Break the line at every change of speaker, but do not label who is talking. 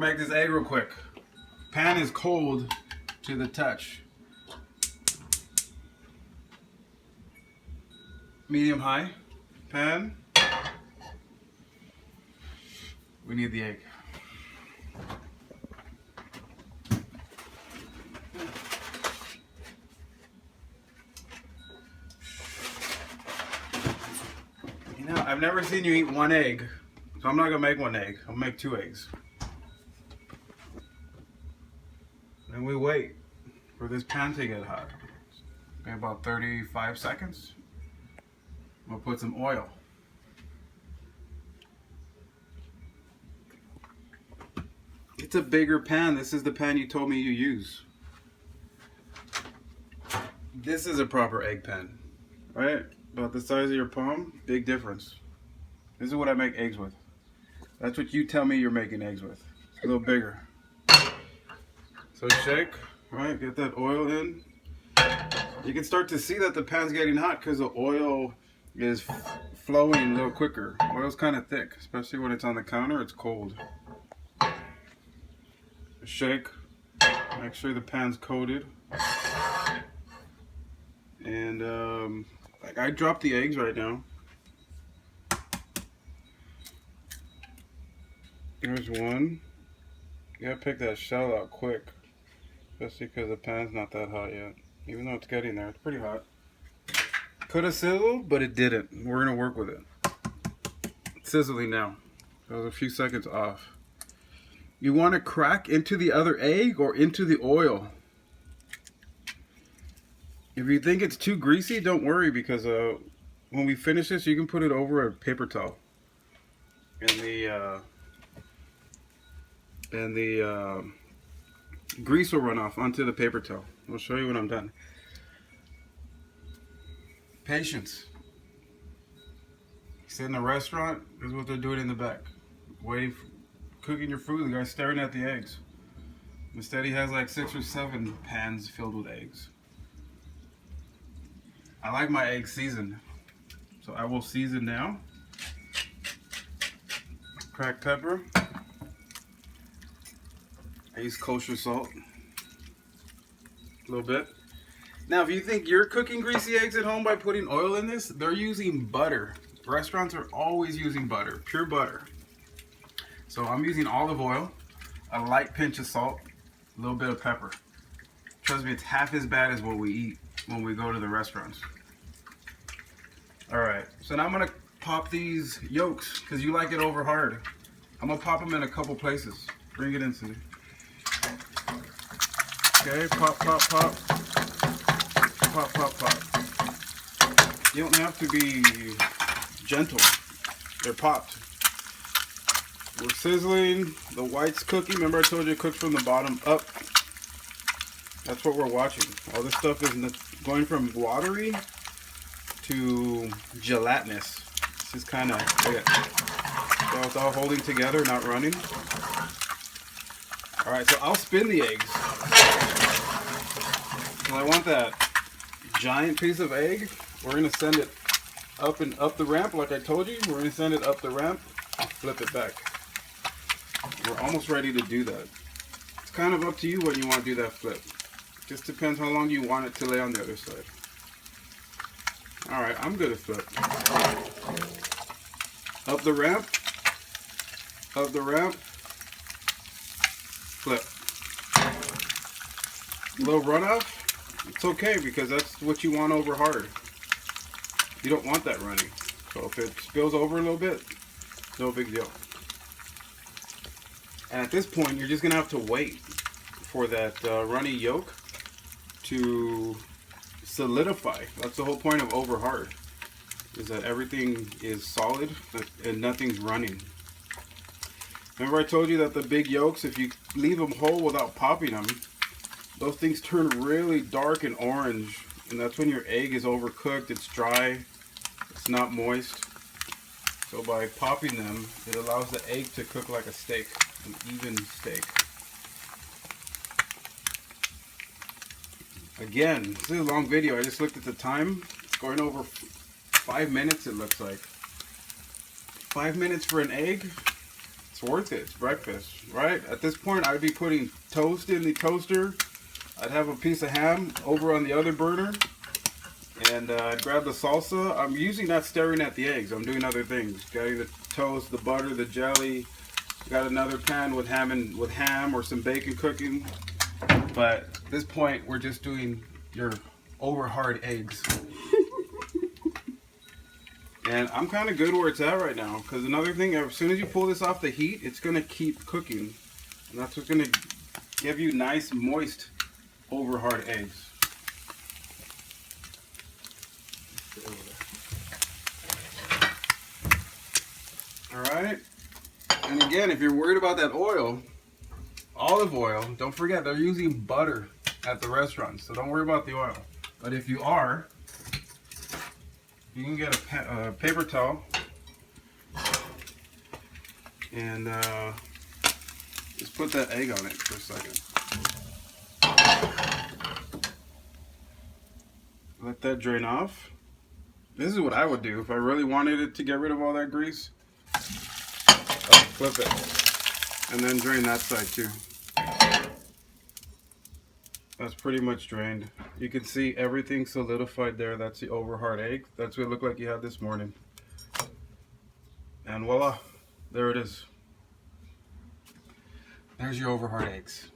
make this egg real quick. Pan is cold to the touch. Medium high. Pan. We need the egg. You know, I've never seen you eat one egg, so I'm not gonna make one egg. I'll make 2 eggs. And we wait for this pan to get hot. Okay, about 35 seconds. We'll put some oil. It's a bigger pan. This is the pan you told me you use. This is a proper egg pan, right? About the size of your palm, big difference. This is what I make eggs with. That's what you tell me you're making eggs with. It's a little bigger. So shake, right? Get that oil in. You can start to see that the pan's getting hot because the oil is flowing a little quicker. Oil's kind of thick, especially when it's on the counter. It's cold. Shake. Make sure the pan's coated. And like I dropped the eggs right now. Here's one. You gotta pick that shell out quick, especially because the pan's not that hot yet. Even though it's getting there, it's pretty hot. Could have sizzled, but it didn't. We're gonna work with it. It's sizzling now. So it was a few seconds off. You want to crack into the other egg or into the oil. If you think it's too greasy, don't worry, because when we finish this, you can put it over a paper towel, and the grease will run off onto the paper towel. I'll show you when I'm done. Patience. You sit in a restaurant, this is what they're doing in the back. Waiting for, cooking your food, the guy's staring at the eggs. Instead he has like 6 or 7 pans filled with eggs. I like my eggs seasoned, so I will season now. Cracked pepper. I use kosher salt. A little bit. Now, if you think you're cooking greasy eggs at home by putting oil in this, they're using butter. Restaurants are always using butter, pure butter. So I'm using olive oil, a light pinch of salt, a little bit of pepper. Trust me, it's half as bad as what we eat when we go to the restaurants. Alright, so now I'm going to pop these yolks, because you like it over hard. I'm going to pop them in a couple places. Bring it in to me. Okay, pop, pop, pop. Pop, pop, pop. You don't have to be gentle. They're popped. We're sizzling. The white's cooking. Remember I told you it cooks from the bottom up? That's what we're watching. All this stuff is going from watery to gelatinous. This is kind of it. So it's all holding together, not running. Alright, so I'll spin the eggs. So I want that giant piece of egg. We're going to send it up and up the ramp like I told you. We're going to send it up the ramp and flip it back. We're almost ready to do that. It's kind of up to you when you want to do that flip. Just depends how long you want it to lay on the other side. Alright, I'm good at flip. Up the ramp. Up the ramp. Flip. A little runoff. It's okay, because that's what you want over hard. You don't want that running. So if it spills over a little bit, no big deal. And at this point, you're just going to have to wait for that runny yolk to solidify. That's the whole point of over hard, is that everything is solid and nothing's running. Remember I told you that the big yolks, if you leave them whole without popping them, those things turn really dark and orange, and that's when your egg is overcooked, it's dry, it's not moist. So by popping them, it allows the egg to cook like a steak, an even steak. Again, this is a long video. I just looked at the time. It's going over 5 minutes, it looks like. 5 minutes for an egg. It's It's worth it. It's breakfast, right? At this point, I'd be putting toast in the toaster. I'd have a piece of ham over on the other burner. And I'd grab the salsa. I'm usually not staring at the eggs. I'm doing other things. Getting the toast, the butter, the jelly. Got another pan with ham or some bacon cooking. But at this point, we're just doing your over hard eggs. And I'm kind of good where it's at right now. Because another thing, as soon as you pull this off the heat, it's going to keep cooking. And that's what's going to give you nice, moist, over hard eggs. Alright. And again, if you're worried about that oil, olive oil, don't forget they're using butter at the restaurant. So don't worry about the oil. But if you are, you can get a paper towel and just put that egg on it for a second. Let that drain off. This is what I would do if I really wanted it to get rid of all that grease. I'll flip it and then drain that side too. That's pretty much drained. You can see everything solidified there. That's the over hard egg. That's what it looked like you had this morning. And voila, there it is. There's your over hard eggs.